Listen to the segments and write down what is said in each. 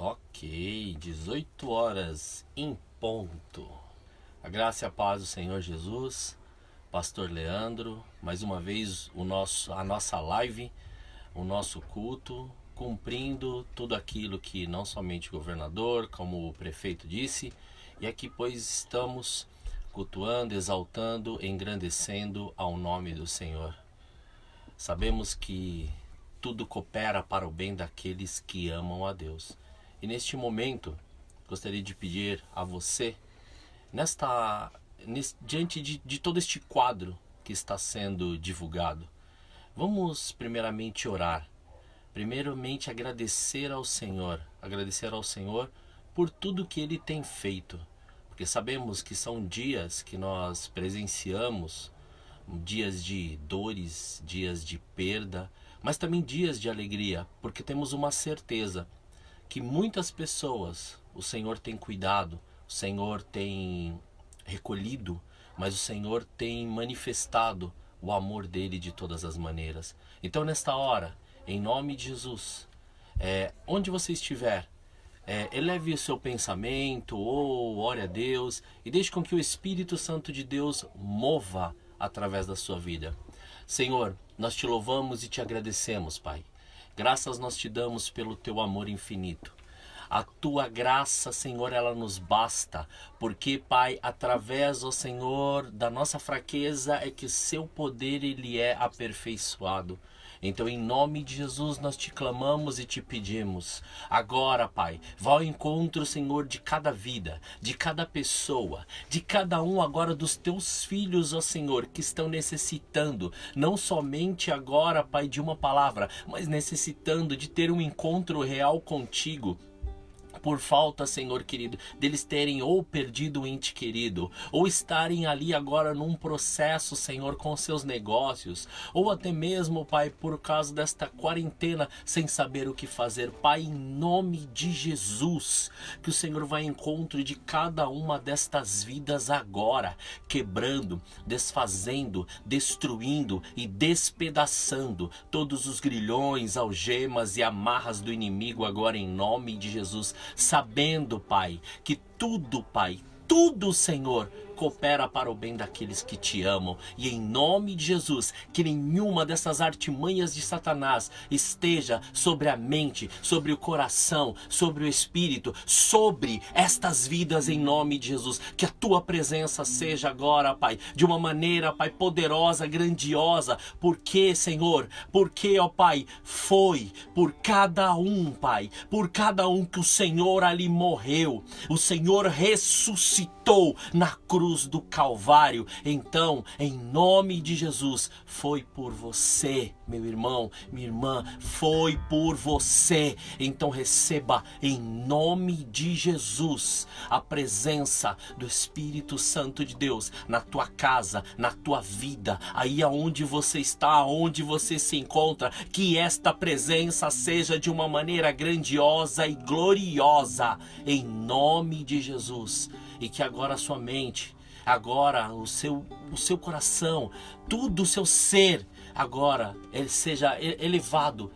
Ok, 18 horas em ponto. A graça e a paz do Senhor Jesus, Pastor Leandro, mais uma vez a nossa live, o nosso culto, cumprindo tudo aquilo que não somente o governador, como o prefeito disse, e aqui pois estamos cultuando, exaltando, engrandecendo ao nome do Senhor. Sabemos que tudo coopera para o bem daqueles que amam a Deus. E neste momento, gostaria de pedir a você, diante de todo este quadro que está sendo divulgado, vamos primeiramente orar. Primeiramente agradecer ao Senhor por tudo que Ele tem feito. Porque sabemos que são dias que nós presenciamos, dias de dores, dias de perda, mas também dias de alegria, porque temos uma certeza que muitas pessoas o Senhor tem cuidado, o Senhor tem recolhido, mas o Senhor tem manifestado o amor dele de todas as maneiras. Então nesta hora, em nome de Jesus, onde você estiver, eleve o seu pensamento ou ore a Deus e deixe com que o Espírito Santo de Deus mova através da sua vida. Senhor, nós te louvamos e te agradecemos, Pai. Graças nós te damos pelo teu amor infinito. A tua graça, Senhor, ela nos basta, porque, Pai, através, ó Senhor, da nossa fraqueza é que o seu poder ele é aperfeiçoado. Então, em nome de Jesus, nós te clamamos e te pedimos. Agora, Pai, vá ao encontro, Senhor, de cada vida, de cada pessoa, de cada um agora dos teus filhos, ó Senhor, que estão necessitando, não somente agora, Pai, de uma palavra, mas necessitando de ter um encontro real contigo. Por falta, Senhor querido, deles terem ou perdido um ente querido, ou estarem ali agora num processo, Senhor, com seus negócios, ou até mesmo, Pai, por causa desta quarentena, sem saber o que fazer. Pai, em nome de Jesus, que o Senhor vá ao encontro de cada uma destas vidas agora, quebrando, desfazendo, destruindo e despedaçando todos os grilhões, algemas e amarras do inimigo agora em nome de Jesus. Sabendo, Pai, que tudo, Pai, tudo, Senhor, coopera para o bem daqueles que te amam. E em nome de Jesus, que nenhuma dessas artimanhas de Satanás esteja sobre a mente, sobre o coração, sobre o espírito, sobre estas vidas em nome de Jesus. Que a tua presença seja agora, Pai, de uma maneira, Pai, poderosa, grandiosa. Porque, Senhor, porque, ó Pai, foi por cada um, Pai, por cada um que o Senhor ali morreu. O Senhor ressuscitou na cruz do Calvário. Então, em nome de Jesus, foi por você, meu irmão, minha irmã, foi por você. Então receba em nome de Jesus a presença do Espírito Santo de Deus na tua casa, na tua vida, aí aonde você está, aonde você se encontra, que esta presença seja de uma maneira grandiosa e gloriosa, em nome de Jesus. E que agora a sua mente, agora o seu coração, tudo o seu ser, agora ele seja elevado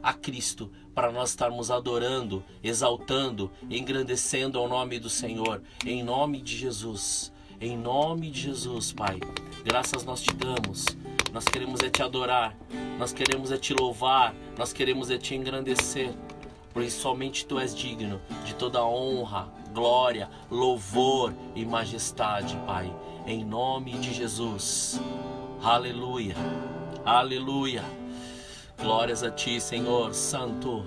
a Cristo, para nós estarmos adorando, exaltando, engrandecendo ao nome do Senhor, em nome de Jesus. Em nome de Jesus, Pai, graças nós te damos. Nós queremos te adorar, nós queremos te louvar, nós queremos te engrandecer, pois somente tu és digno de toda honra, glória, louvor e majestade, Pai, em nome de Jesus. Aleluia, aleluia. Glórias a ti, Senhor, santo,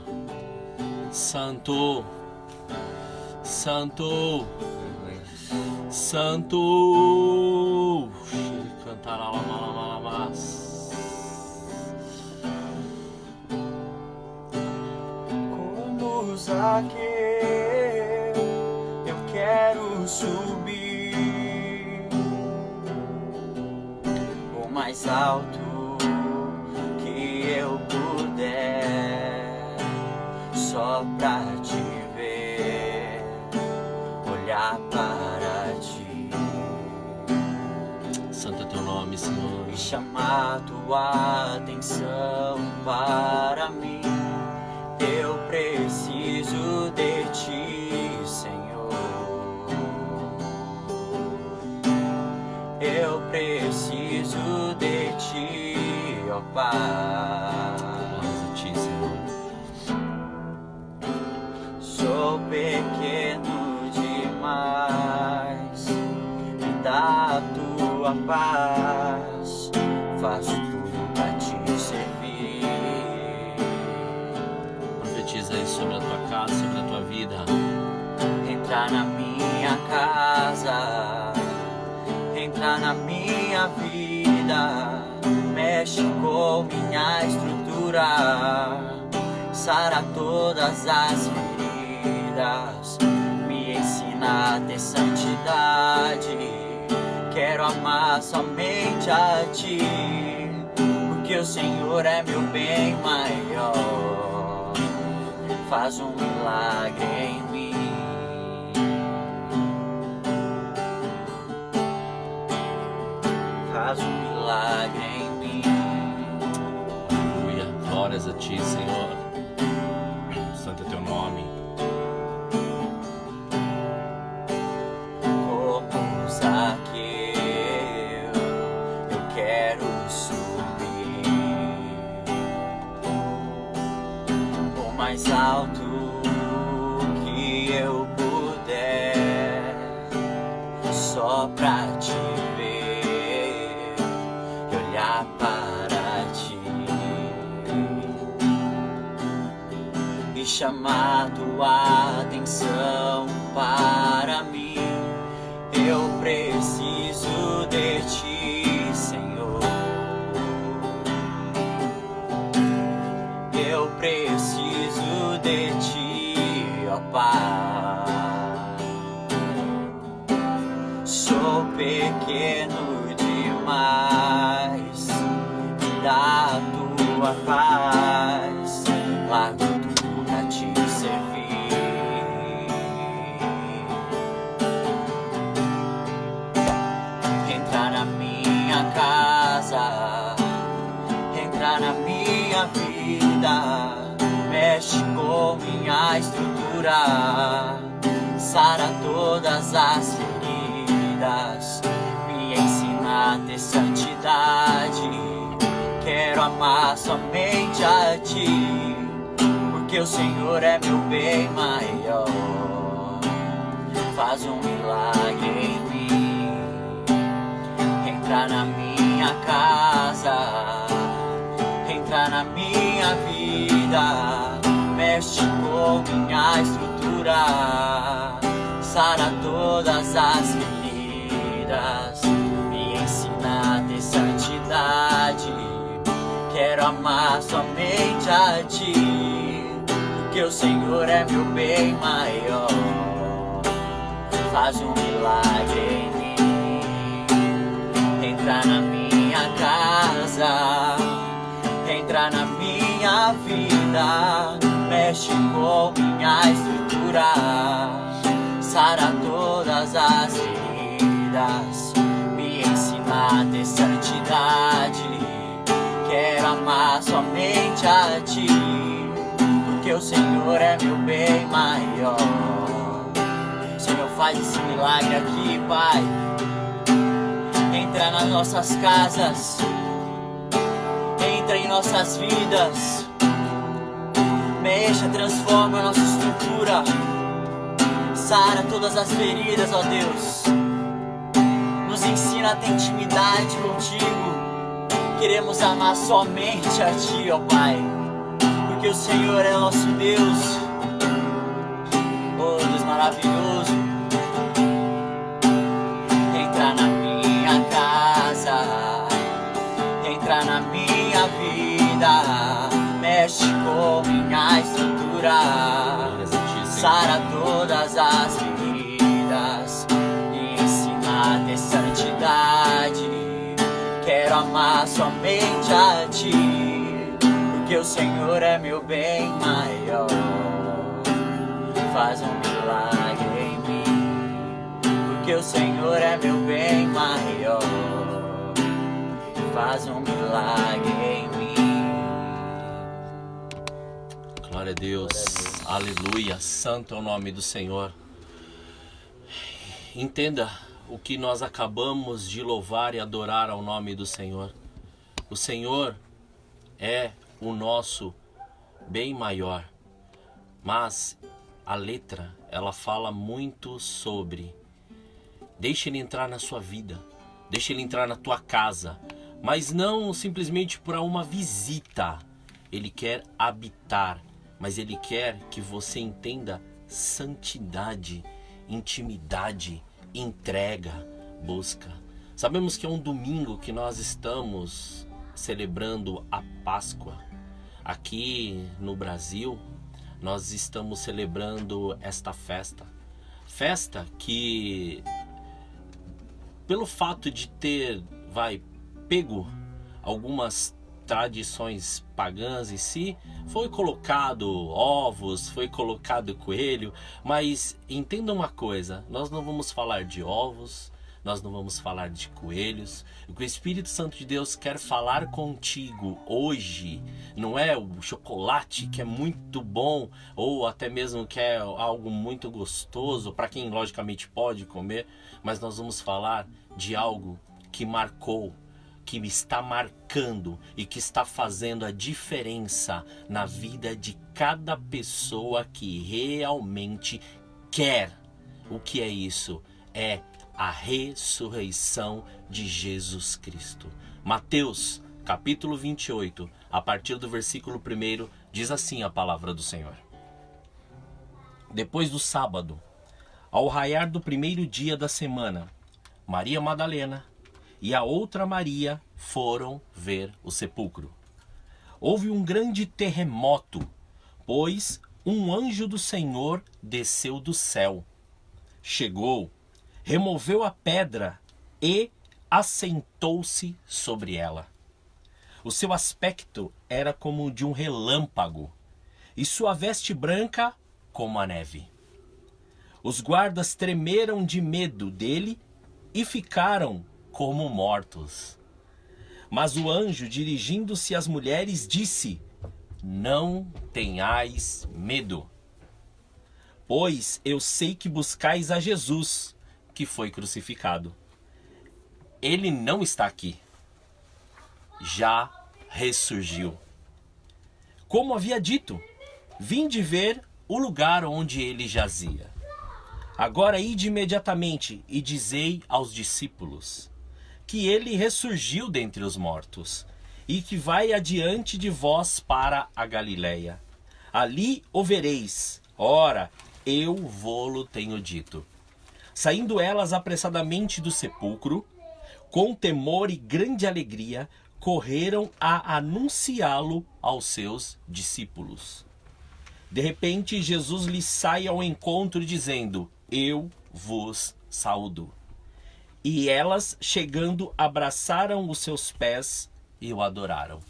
santo, santo, santo. Como Zaqueu, eu quero subir o mais alto que eu puder, só pra te ver, olhar para ti. Santo é teu nome, Senhor. E chamar tua atenção para mim. Eu preciso preciso de ti, Senhor. Eu preciso de ti, ó Pai. Glórias a ti, Senhor. Sou pequeno demais, me dá a tua paz, faço tudo pra te servir. Profetiza aí sobre a tua casa, sobre a tua vida. Entra na minha casa, entra na minha vida, mexe com minha estrutura, sara todas as feridas, me ensina a ter santidade. Quero amar somente a ti, porque o Senhor é meu bem maior. Faz um milagre em mim. Faz um milagre em mim. Aleluia. Glórias a ti, Senhor. Santo é teu nome. Como Zaqueu, eu quero subir o mais alto que eu puder, só pra te ver e olhar para ti e chamar tua atenção para mim. Eu preciso de ti, Senhor. Eu preciso de ti, ó Pai. Sou pequeno demais, me dá a tua paz, largo tudo pra te servir. Entra na minha casa, entra na minha vida, mexe com minha estrutura, sara todas as feridas, me ensina a ter santidade. Quero amar somente a ti, porque o Senhor é meu bem maior. Faz um milagre em mim. Entra na minha casa, entra na minha vida, mexe com minha estrutura, sara todas as feridas, me ensina a ter santidade. Quero amar somente a ti, porque o Senhor é meu bem maior. Faz um milagre em mim. Entra na minha casa, entra na minha vida, mexe com minha estrutura, sara todas as feridas, me ensina a ter santidade. Quero amar somente a ti, porque o Senhor é meu bem maior. Senhor, faz esse milagre aqui, Pai. Entra nas nossas casas, entra em nossas vidas, mexa, transforma a nossa estrutura, sara todas as feridas, ó Deus. Nos ensina a ter intimidade contigo. Queremos amar somente a ti, ó Pai, porque o Senhor é nosso Deus. Oh Deus maravilhoso. Entra na minha casa, entra na minha vida, mexe com minha estrutura, sara todas as feridas, me ensina a ter santidade. Quero amar somente a ti, porque o Senhor é meu bem maior. Faz um milagre em mim, porque o Senhor é meu bem maior. Faz um milagre em mim. Glória a Deus. Aleluia, santo é o nome do Senhor. Entenda o que nós acabamos de louvar e adorar ao nome do Senhor. O Senhor é o nosso bem maior, mas a letra, ela fala muito sobre deixa Ele entrar na sua vida, deixa Ele entrar na tua casa, mas não simplesmente para uma visita. Ele quer habitar, mas Ele quer que você entenda santidade, intimidade, entrega, busca. Sabemos que é um domingo que nós estamos celebrando a Páscoa. Aqui no Brasil, nós estamos celebrando esta festa. Festa que, pelo fato de ter, pego algumas tradições pagãs em si, foi colocado ovos, foi colocado coelho, mas entenda uma coisa, nós não vamos falar de ovos, nós não vamos falar de coelhos. O que o Espírito Santo de Deus quer falar contigo hoje não é o chocolate, que é muito bom, ou até mesmo que é algo muito gostoso para quem logicamente pode comer, mas nós vamos falar de algo que marcou, que está marcando e que está fazendo a diferença na vida de cada pessoa que realmente quer. O que é isso? É a ressurreição de Jesus Cristo. Mateus, capítulo 28, a partir do versículo 1, diz assim a palavra do Senhor. Depois do sábado, ao raiar do primeiro dia da semana, Maria Madalena e a outra Maria foram ver o sepulcro. Houve um grande terremoto, pois um anjo do Senhor desceu do céu. Chegou, removeu a pedra e assentou-se sobre ela. O seu aspecto era como o de um relâmpago, e sua veste branca como a neve. Os guardas tremeram de medo dele e ficaram como mortos. Mas o anjo, dirigindo-se às mulheres, disse: não tenhais medo, pois eu sei que buscais a Jesus, que foi crucificado. Ele não está aqui, já ressurgiu. Como havia dito, vinde ver o lugar onde ele jazia. Agora ide imediatamente e dizei aos discípulos que ele ressurgiu dentre os mortos e que vai adiante de vós para a Galileia. Ali o vereis. Ora, eu vô-lo tenho dito. Saindo elas apressadamente do sepulcro, com temor e grande alegria, correram a anunciá-lo aos seus discípulos. De repente, Jesus lhes sai ao encontro, dizendo: eu vos saúdo. E elas, chegando, abraçaram os seus pés e o adoraram.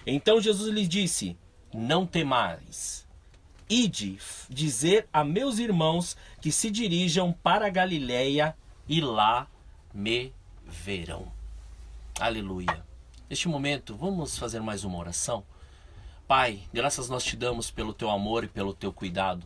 Então Jesus lhes disse: não temais. Ide dizer a meus irmãos que se dirijam para a Galileia e lá me verão. Aleluia. Neste momento, vamos fazer mais uma oração. Pai, graças nós te damos pelo teu amor e pelo teu cuidado,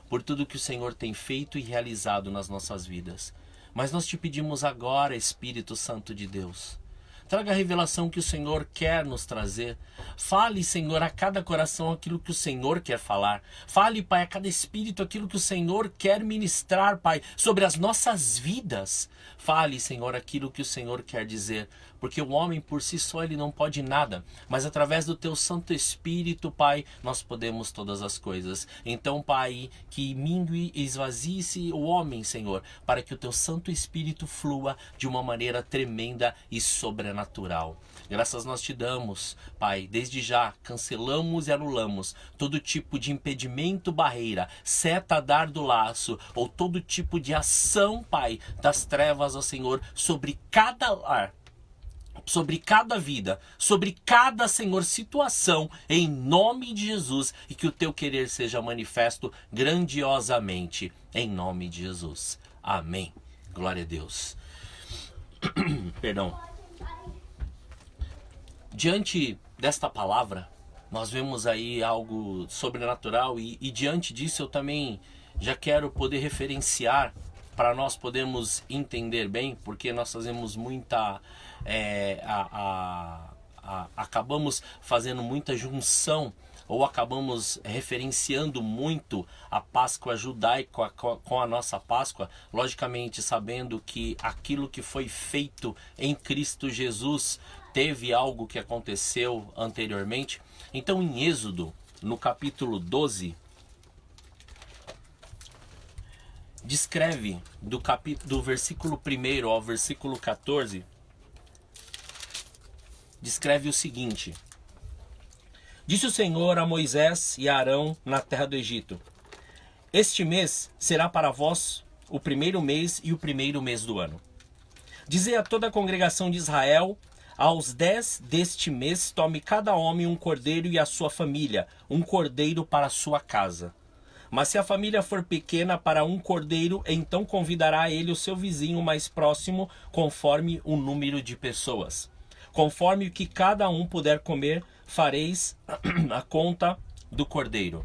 por tudo que o Senhor tem feito e realizado nas nossas vidas. Mas nós te pedimos agora, Espírito Santo de Deus, traga a revelação que o Senhor quer nos trazer. Fale, Senhor, a cada coração aquilo que o Senhor quer falar. Fale, Pai, a cada espírito aquilo que o Senhor quer ministrar, Pai, sobre as nossas vidas. Fale, Senhor, aquilo que o Senhor quer dizer, porque o homem por si só ele não pode nada, mas através do teu Santo Espírito, Pai, nós podemos todas as coisas. Então, Pai, que mingue e esvazie-se o homem, Senhor, para que o teu Santo Espírito flua de uma maneira tremenda e sobrenatural. Graças nós te damos, Pai, desde já cancelamos e anulamos todo tipo de impedimento, barreira, seta, dardo, laço, ou todo tipo de ação, Pai, das trevas, ó Senhor, sobre cada lar, sobre cada vida, sobre cada, Senhor, situação, em nome de Jesus, e que o teu querer seja manifesto grandiosamente, em nome de Jesus. Amém. Glória a Deus. Perdão. Diante desta palavra, nós vemos aí algo sobrenatural e diante disso eu também já quero poder referenciar para nós podermos entender bem, porque nós fazemos muita acabamos fazendo muita junção ou acabamos referenciando muito a Páscoa judaica com a nossa Páscoa, logicamente sabendo que aquilo que foi feito em Cristo Jesus teve algo que aconteceu anteriormente. Então em Êxodo, no capítulo 12, descreve do versículo 1 ao versículo 14, descreve o seguinte: disse o Senhor a Moisés e a Arão na terra do Egito: este mês será para vós o primeiro mês e o primeiro mês do ano. Dizei a toda a congregação de Israel: aos 10 deste mês tome cada homem um cordeiro e a sua família, um cordeiro para a sua casa. Mas se a família for pequena para um cordeiro, então convidará ele o seu vizinho mais próximo, conforme o número de pessoas. Conforme o que cada um puder comer, fareis a conta do cordeiro.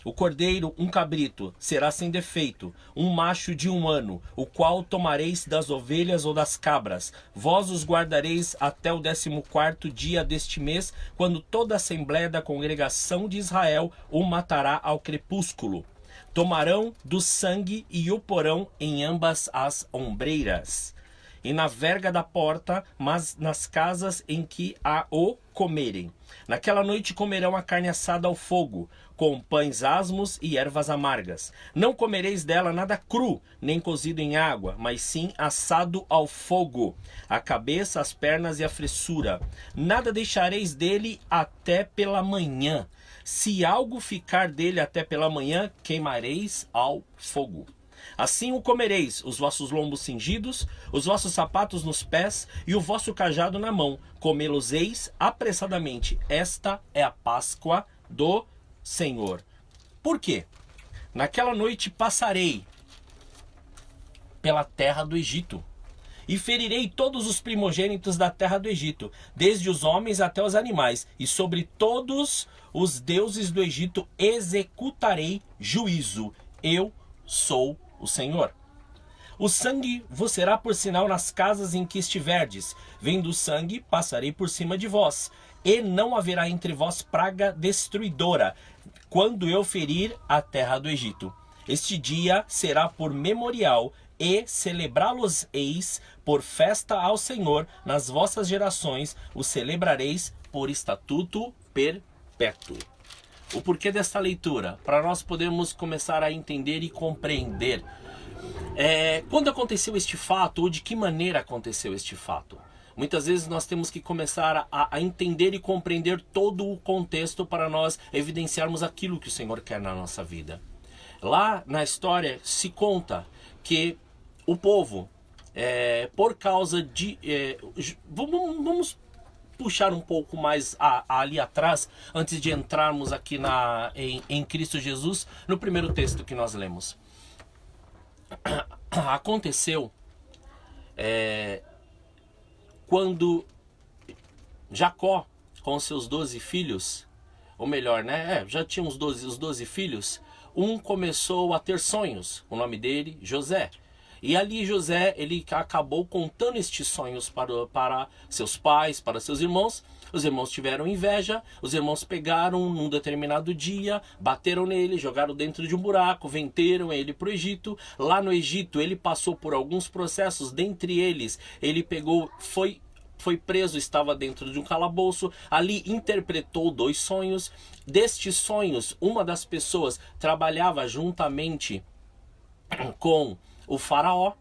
O cordeiro, um cabrito, será sem defeito, um macho de 1 ano, o qual tomareis das ovelhas ou das cabras. Vós os guardareis até o 14º dia deste mês, quando toda a assembléia da congregação de Israel o matará ao crepúsculo. Tomarão do sangue e o porão em ambas as ombreiras e na verga da porta, mas nas casas em que a o comerem. Naquela noite comerão a carne assada ao fogo, com pães asmos e ervas amargas. Não comereis dela nada cru, nem cozido em água, mas sim assado ao fogo, a cabeça, as pernas e a fressura. Nada deixareis dele até pela manhã. Se algo ficar dele até pela manhã, queimareis ao fogo. Assim o comereis, os vossos lombos cingidos, os vossos sapatos nos pés e o vosso cajado na mão. Comê-los-eis apressadamente. Esta é a Páscoa do Senhor. Por quê? Naquela noite passarei pela terra do Egito e ferirei todos os primogênitos da terra do Egito, desde os homens até os animais, e sobre todos os deuses do Egito executarei juízo. Eu sou o Senhor. O sangue vos será por sinal nas casas em que estiverdes. Vendo o sangue, passarei por cima de vós, e não haverá entre vós praga destruidora, quando eu ferir a terra do Egito. Este dia será por memorial, e celebrá-los-eis por festa ao Senhor nas vossas gerações, o celebrareis por estatuto perpétuo. O porquê desta leitura? Para nós podermos começar a entender e compreender quando aconteceu este fato, ou de que maneira aconteceu este fato. Muitas vezes nós temos que começar a entender e compreender todo o contexto para nós evidenciarmos aquilo que o Senhor quer na nossa vida. Lá na história se conta que o povo, por causa de... vamos puxar um pouco mais ali atrás, antes de entrarmos aqui em Cristo Jesus, no primeiro texto que nós lemos. Aconteceu quando Jacó, com seus 12 filhos, ou melhor, já tinha os 12 filhos, um começou a ter sonhos, o nome dele, José. E ali José, ele acabou contando estes sonhos para seus pais, para seus irmãos. Os irmãos tiveram inveja, os irmãos pegaram num determinado dia, bateram nele, jogaram dentro de um buraco, venderam ele para o Egito. Lá no Egito ele passou por alguns processos, dentre eles ele pegou, foi preso, estava dentro de um calabouço, ali interpretou 2 sonhos. Destes sonhos, uma das pessoas trabalhava juntamente com o faraó,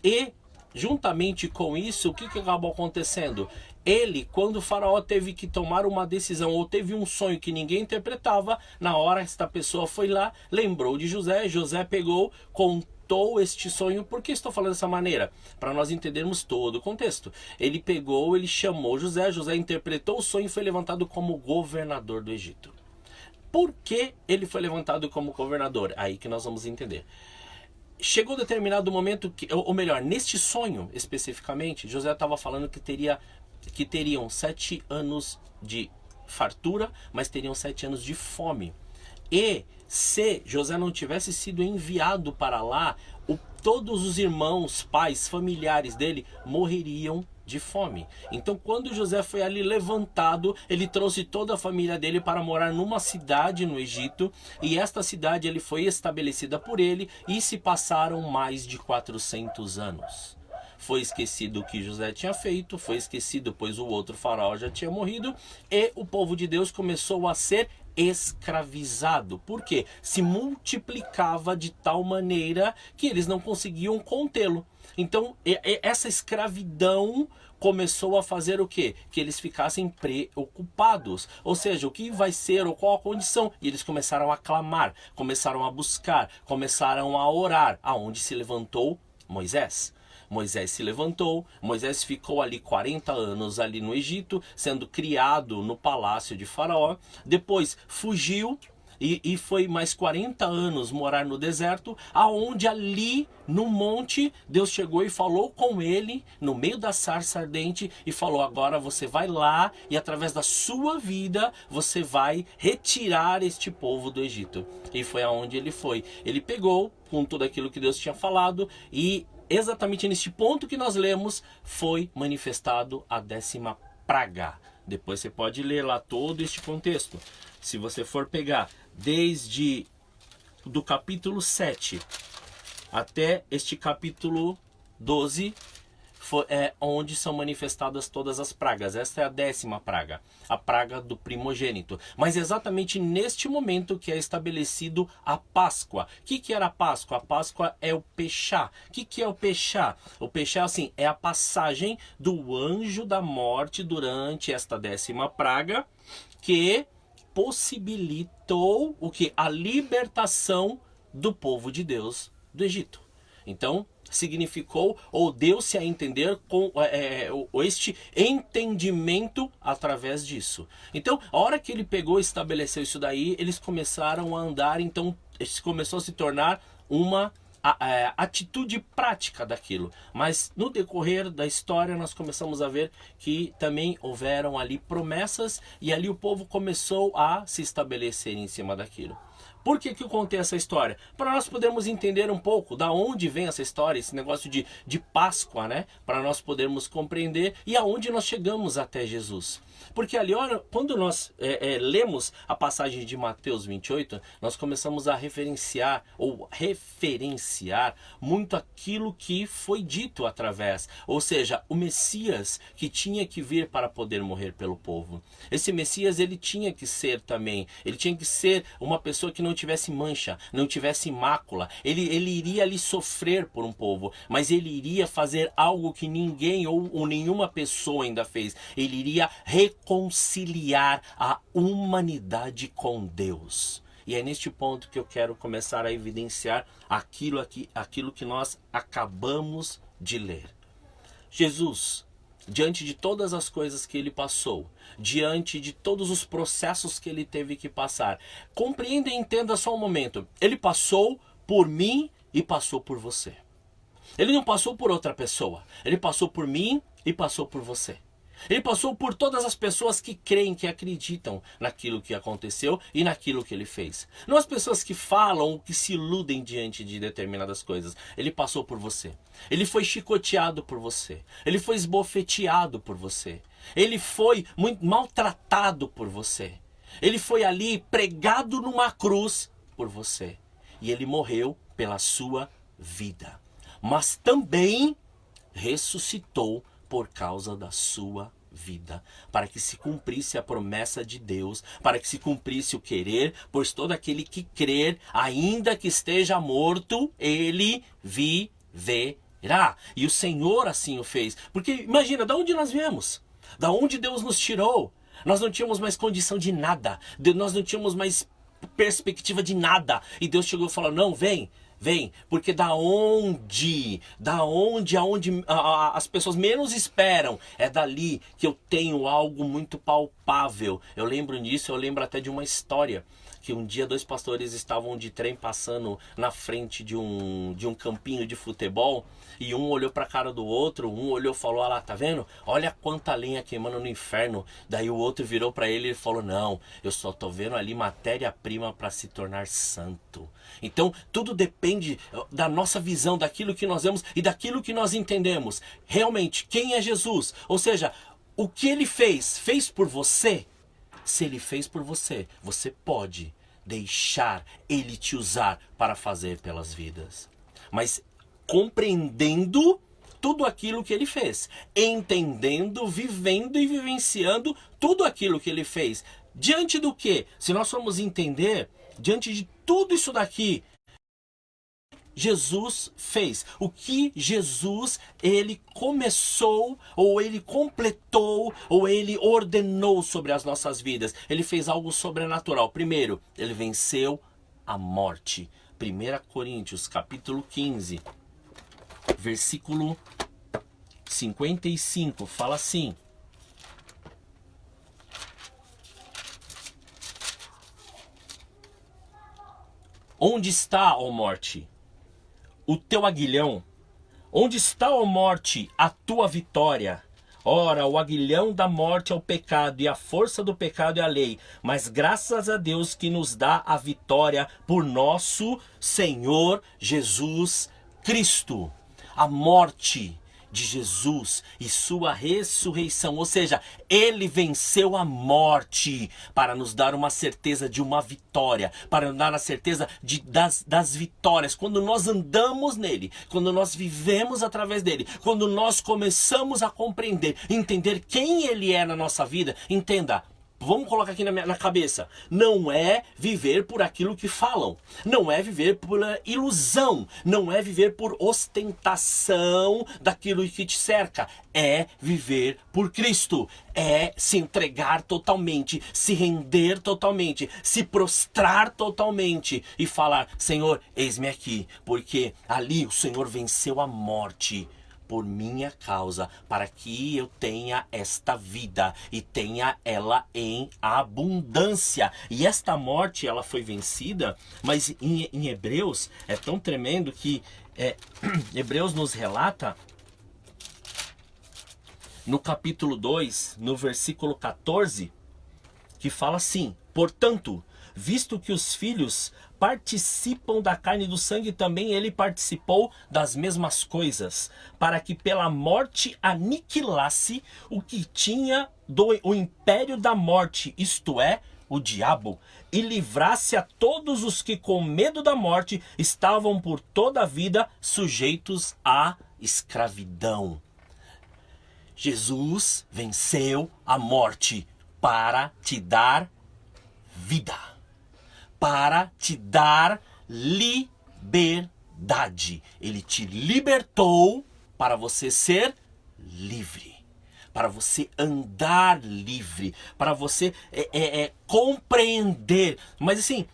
e juntamente com isso, o que acabou acontecendo? Ele, quando o faraó teve que tomar uma decisão, ou teve um sonho que ninguém interpretava, na hora esta pessoa foi lá, lembrou de José, José pegou, contou este sonho. Por que estou falando dessa maneira? Para nós entendermos todo o contexto. Ele pegou, ele chamou José, José interpretou o sonho e foi levantado como governador do Egito. Por que ele foi levantado como governador? Aí que nós vamos entender. Chegou determinado momento, ou melhor, neste sonho especificamente, José estava falando que teriam 7 anos de fartura, mas teriam 7 anos de fome. E se José não tivesse sido enviado para lá, todos os irmãos, pais, familiares dele morreriam de fome. Então, quando José foi ali levantado, ele trouxe toda a família dele para morar numa cidade no Egito, e esta cidade ele foi estabelecida por ele, e se passaram mais de 400 anos. Foi esquecido o que José tinha feito, foi esquecido pois o outro faraó já tinha morrido, e o povo de Deus começou a ser escravizado. Por quê? Se multiplicava de tal maneira que eles não conseguiam contê-lo. Então, essa escravidão começou a fazer o quê? Que eles ficassem preocupados. Ou seja, o que vai ser ou qual a condição? E eles começaram a clamar, começaram a buscar, começaram a orar. Aonde se levantou Moisés. Moisés se levantou, Moisés ficou ali 40 anos ali no Egito, sendo criado no palácio de Faraó. Depois fugiu e foi mais 40 anos morar no deserto, aonde ali no monte Deus chegou e falou com ele no meio da sarça ardente e falou: agora você vai lá e através da sua vida você vai retirar este povo do Egito. E foi aonde ele foi. Ele pegou com tudo aquilo que Deus tinha falado e exatamente neste ponto que nós lemos foi manifestado a 10ª praga. Depois você pode ler lá todo este contexto. Se você for pegar desde do capítulo 7 até este capítulo 12, onde são manifestadas todas as pragas. Esta é a 10ª praga, a praga do primogênito. Mas exatamente neste momento que é estabelecido a Páscoa. O que era a Páscoa? A Páscoa é o Pechá. O que é o Pechá? O Pechá, assim, é a passagem do anjo da morte durante esta 10ª praga, que possibilitou o que? A libertação do povo de Deus do Egito. Então, significou, ou deu-se a entender com este entendimento através disso. Então, a hora que ele pegou e estabeleceu isso daí, eles começaram a andar, então, começou a se tornar uma atitude prática daquilo. Mas no decorrer da história nós começamos a ver que também houveram ali promessas e ali o povo começou a se estabelecer em cima daquilo. Por que eu contei essa história? Para nós podermos entender um pouco da onde vem essa história, esse negócio de Páscoa, né? Para nós podermos compreender e aonde nós chegamos até Jesus. Porque ali, olha, quando nós lemos a passagem de Mateus 28, nós começamos a referenciar muito aquilo que foi dito através. Ou seja, o Messias que tinha que vir para poder morrer pelo povo. Esse Messias, ele tinha que ser também, ele tinha que ser uma pessoa que não tivesse mancha, não tivesse mácula. Ele iria ali sofrer por um povo, mas ele iria fazer algo que ninguém ou nenhuma pessoa ainda fez. Ele iria reconciliar a humanidade com Deus. E é neste ponto que eu quero começar a evidenciar aquilo que nós acabamos de ler. Jesus, diante de todas as coisas que ele passou, diante de todos os processos que ele teve que passar, compreenda e entenda só um momento. Ele passou por mim e passou por você. Ele não passou por outra pessoa. Ele passou por mim e passou por você. Ele passou por todas as pessoas que creem, que acreditam naquilo que aconteceu e naquilo que ele fez. Não as pessoas que falam ou que se iludem diante de determinadas coisas. Ele passou por você. Ele foi chicoteado por você. Ele foi esbofeteado por você. Ele foi muito maltratado por você. Ele foi ali pregado numa cruz por você. E ele morreu pela sua vida. Mas também ressuscitou por causa da sua vida, para que se cumprisse a promessa de Deus, para que se cumprisse o querer, pois todo aquele que crer, ainda que esteja morto, ele viverá. E o Senhor assim o fez. Porque imagina, da onde nós viemos? Da onde Deus nos tirou? Nós não tínhamos mais condição de nada, nós não tínhamos mais perspectiva de nada, e Deus chegou e falou: não, vem, porque aonde as pessoas menos esperam, é dali que eu tenho algo muito palpável. Eu lembro disso, eu lembro até de uma história que um dia 2 pastores estavam de trem passando na frente de um campinho de futebol, e um olhou para a cara do outro, um olhou e falou: olha lá, tá vendo? Olha quanta lenha queimando no inferno. Daí o outro virou para ele e falou: não, eu só tô vendo ali matéria-prima para se tornar santo. Então tudo depende da nossa visão, daquilo que nós vemos e daquilo que nós entendemos. Realmente, quem é Jesus? Ou seja, o que ele fez por você? Se ele fez por você, você pode deixar ele te usar para fazer pelas vidas. Mas compreendendo tudo aquilo que ele fez, entendendo, vivendo e vivenciando tudo aquilo que ele fez. Diante do que? Se nós formos entender, diante de tudo isso daqui, Jesus fez, o que Jesus, ele começou, ou ele completou, ou ele ordenou sobre as nossas vidas. Ele fez algo sobrenatural. Primeiro, ele venceu a morte. 1 Coríntios, capítulo 15, versículo 55, fala assim: onde está, ó morte, o teu aguilhão? Onde está, ó morte, a tua vitória? Ora, o aguilhão da morte é o pecado, e a força do pecado é a lei. Mas graças a Deus que nos dá a vitória por nosso Senhor Jesus Cristo. A morte de Jesus e sua ressurreição, ou seja, ele venceu a morte para nos dar uma certeza de uma vitória, para nos dar a certeza das vitórias. Quando nós andamos nele, quando nós vivemos através dele, quando nós começamos a compreender, entender quem ele é na nossa vida, entenda. Vamos colocar aqui na cabeça. Não é viver por aquilo que falam. Não é viver por ilusão. Não é viver por ostentação daquilo que te cerca. É viver por Cristo. É se entregar totalmente. Se render totalmente. Se prostrar totalmente. E falar: Senhor, eis-me aqui. Porque ali o Senhor venceu a morte por minha causa, para que eu tenha esta vida e tenha ela em abundância. E esta morte, ela foi vencida, mas em Hebreus é tão tremendo que Hebreus nos relata no capítulo 2, no versículo 14, que fala assim: portanto, visto que os filhos participam da carne e do sangue, também ele participou das mesmas coisas, para que pela morte aniquilasse o que tinha o império da morte, isto é, o diabo, e livrasse a todos os que com medo da morte estavam por toda a vida sujeitos à escravidão. Jesus venceu a morte para te dar vida, para te dar liberdade. Ele te libertou para você ser livre, para você andar livre, para você compreender. Mas assim,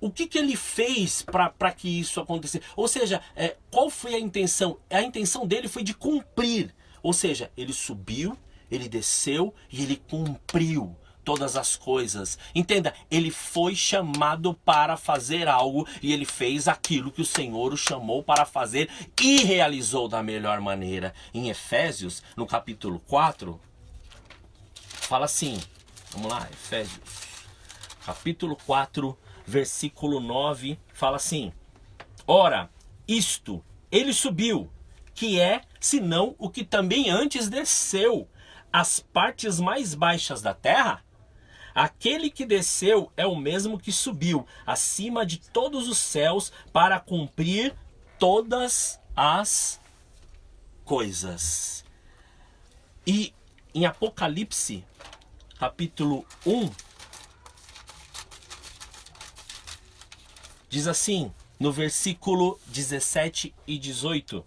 o que ele fez para que isso acontecesse? Ou seja, qual foi a intenção? A intenção dele foi de cumprir. Ou seja, ele subiu, ele desceu e ele cumpriu todas as coisas. Entenda, ele foi chamado para fazer algo e ele fez aquilo que o Senhor o chamou para fazer e realizou da melhor maneira. Em Efésios, no capítulo 4, fala assim, vamos lá, Efésios, capítulo 4, versículo 9, fala assim: ora, isto, ele subiu, que é, senão o que também antes desceu às partes mais baixas da terra? Aquele que desceu é o mesmo que subiu acima de todos os céus para cumprir todas as coisas. E em Apocalipse, capítulo 1, diz assim, no versículo 17 e 18: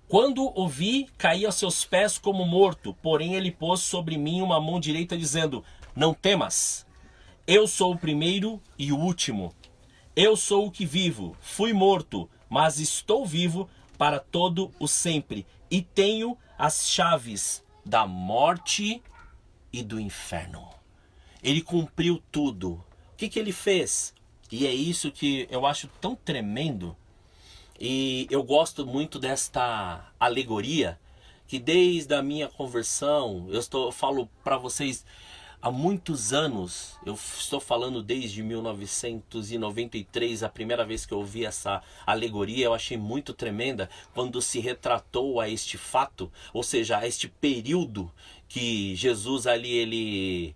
quando o vi, caí aos seus pés como morto, porém ele pôs sobre mim uma mão direita, dizendo: não temas, eu sou o primeiro e o último. Eu sou o que vivo, fui morto, mas estou vivo para todo o sempre, e tenho as chaves da morte e do inferno. Ele cumpriu tudo O que ele fez? E é isso que eu acho tão tremendo. E eu gosto muito desta alegoria, que desde a minha conversão, falo para vocês há muitos anos, eu estou falando desde 1993, a primeira vez que eu ouvi essa alegoria, eu achei muito tremenda, quando se retratou a este fato, ou seja, a este período que Jesus ali,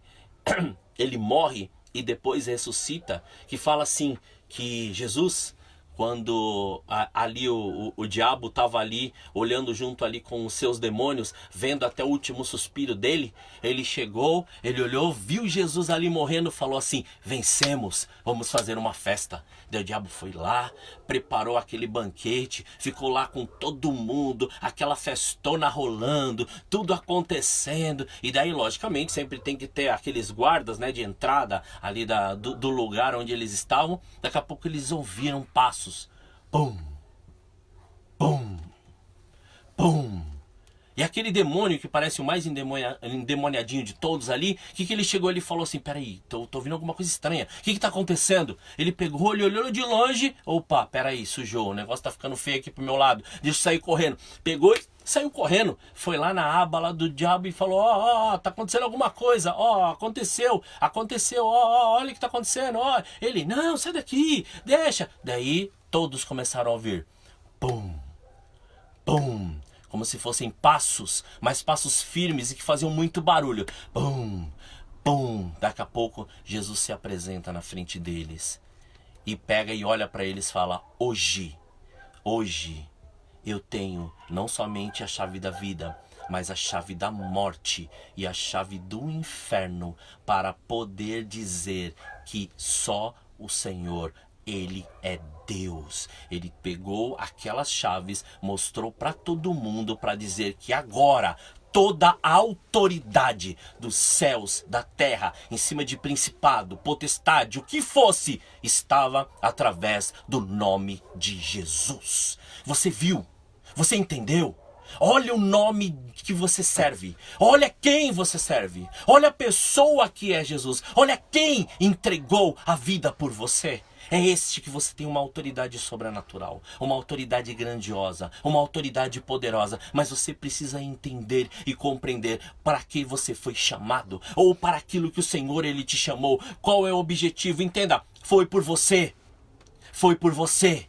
ele morre e depois ressuscita, que fala assim, que Jesus, quando ali o diabo estava ali, olhando junto ali com os seus demônios, vendo até o último suspiro dele, ele chegou, ele olhou, viu Jesus ali morrendo, falou assim, vencemos, vamos fazer uma festa. Daí o diabo foi lá, preparou aquele banquete, ficou lá com todo mundo, aquela festona rolando, tudo acontecendo, e daí logicamente sempre tem que ter aqueles guardas, né, de entrada ali do lugar onde eles estavam. Daqui a pouco eles ouviram passos. Pum, pum, pum. E aquele demônio que parece o mais endemoniadinho de todos ali, o que ele chegou ali e falou assim, peraí, tô ouvindo alguma coisa estranha, o que tá acontecendo? Ele pegou, ele olhou de longe, opa, peraí, sujou, o negócio tá ficando feio aqui pro meu lado, deixa eu sair correndo. Pegou e saiu correndo, foi lá na aba lá do diabo e falou, ó, tá acontecendo alguma coisa, ó, aconteceu, ó, olha o que tá acontecendo, ó. Ele, não, sai daqui, deixa. Daí todos começaram a ouvir, pum, pum, como se fossem passos, mas passos firmes e que faziam muito barulho. Pum, pum. Daqui a pouco Jesus se apresenta na frente deles e pega e olha para eles e fala, hoje eu tenho não somente a chave da vida, mas a chave da morte e a chave do inferno, para poder dizer que só o Senhor, Ele é Deus. Ele pegou aquelas chaves, mostrou para todo mundo para dizer que agora toda a autoridade dos céus, da terra, em cima de principado, potestade, o que fosse, estava através do nome de Jesus. Você viu? Você entendeu? Olha o nome que você serve. Olha quem você serve. Olha a pessoa que é Jesus. Olha quem entregou a vida por você. É este que você tem uma autoridade sobrenatural, uma autoridade grandiosa, uma autoridade poderosa, mas você precisa entender e compreender para que você foi chamado, ou para aquilo que o Senhor Ele te chamou. Qual é o objetivo? Entenda, foi por você, foi por você.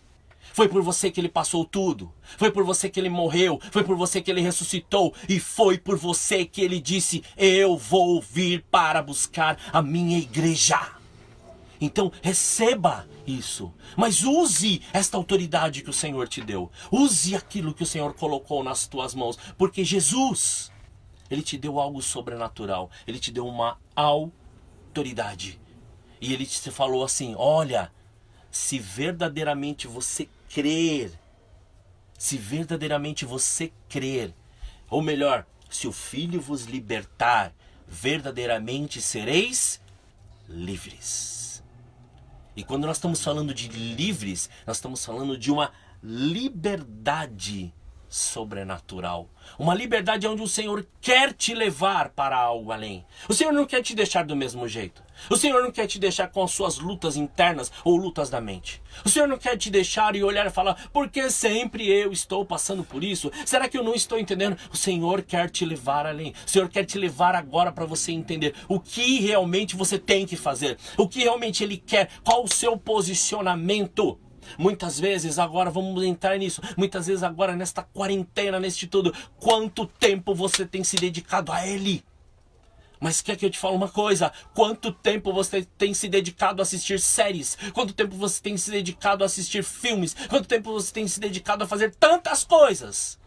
Foi por você que Ele passou tudo. Foi por você que Ele morreu. Foi por você que Ele ressuscitou. E foi por você que Ele disse, eu vou vir para buscar a minha igreja. Então receba isso, mas use esta autoridade que o Senhor te deu. Use aquilo que o Senhor colocou nas tuas mãos, porque Jesus, Ele te deu algo sobrenatural. Ele te deu uma autoridade. E Ele te falou assim, olha, se verdadeiramente você crer, ou melhor, se o Filho vos libertar, verdadeiramente sereis livres. E quando nós estamos falando de livres, nós estamos falando de uma liberdade sobrenatural. Uma liberdade onde o Senhor quer te levar para algo além. O Senhor não quer te deixar do mesmo jeito. O Senhor não quer te deixar com as suas lutas internas ou lutas da mente. O Senhor não quer te deixar e olhar e falar, por que sempre eu estou passando por isso? Será que eu não estou entendendo? O Senhor quer te levar além. O Senhor quer te levar agora para você entender o que realmente você tem que fazer. O que realmente Ele quer. Qual o seu posicionamento? Muitas vezes, agora vamos entrar nisso, muitas vezes agora nesta quarentena, neste tudo, quanto tempo você tem se dedicado a Ele? Mas quer que eu te fale uma coisa? Quanto tempo você tem se dedicado a assistir séries? Quanto tempo você tem se dedicado a assistir filmes? Quanto tempo você tem se dedicado a fazer tantas coisas?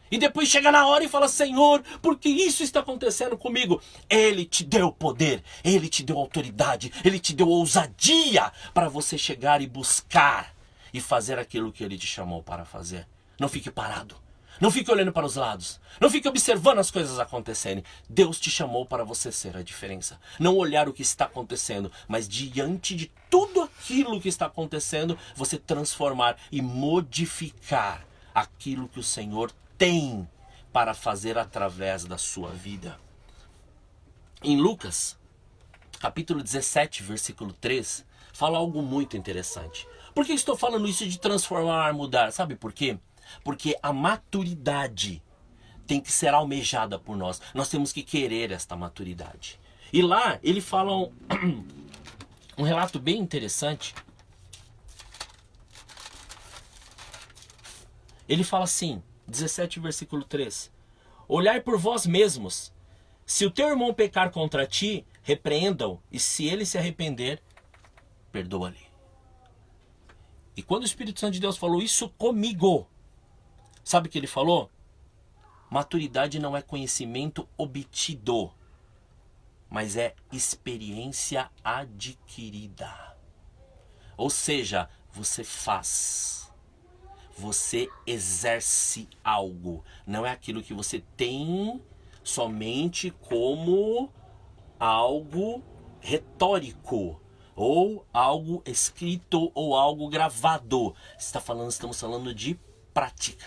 E depois chega na hora e fala, Senhor, por que isso está acontecendo comigo? Ele te deu poder, Ele te deu autoridade, Ele te deu ousadia para você chegar e buscar e fazer aquilo que Ele te chamou para fazer. Não fique parado. Não fique olhando para os lados. Não fique observando as coisas acontecerem. Deus te chamou para você ser a diferença. Não olhar o que está acontecendo, mas diante de tudo aquilo que está acontecendo, você transformar e modificar aquilo que o Senhor tem para fazer através da sua vida. Em Lucas, capítulo 17, versículo 3, fala algo muito interessante. Por que estou falando isso de transformar, mudar? Sabe por quê? Porque a maturidade tem que ser almejada por nós. Nós temos que querer esta maturidade. E lá ele fala um relato bem interessante. Ele fala assim, 17 versículo 3. Olhai por vós mesmos. Se o teu irmão pecar contra ti, repreenda-o. E se ele se arrepender, perdoa-lhe. E quando o Espírito Santo de Deus falou isso comigo, sabe o que ele falou? Maturidade não é conhecimento obtido, mas é experiência adquirida. Ou seja, você faz, você exerce algo. Não é aquilo que você tem somente como algo retórico, ou algo escrito, ou algo gravado. Estamos falando de prática.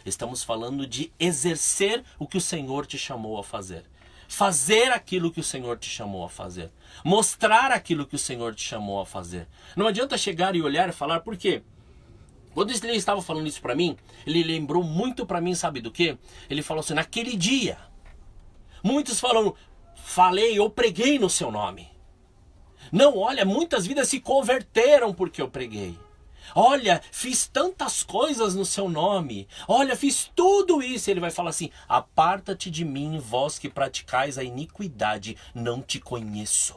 Estamos falando de exercer o que o Senhor te chamou a fazer. Fazer aquilo que o Senhor te chamou a fazer. Mostrar aquilo que o Senhor te chamou a fazer. Não adianta chegar e olhar e falar, por quê? Quando ele estava falando isso para mim, ele lembrou muito para mim, sabe do quê? Ele falou assim, naquele dia, muitos falam, falei, eu preguei no seu nome. Não, olha, muitas vidas se converteram porque eu preguei. Olha, fiz tantas coisas no seu nome. Olha, fiz tudo isso. Ele vai falar assim, aparta-te de mim, vós que praticais a iniquidade, não te conheço.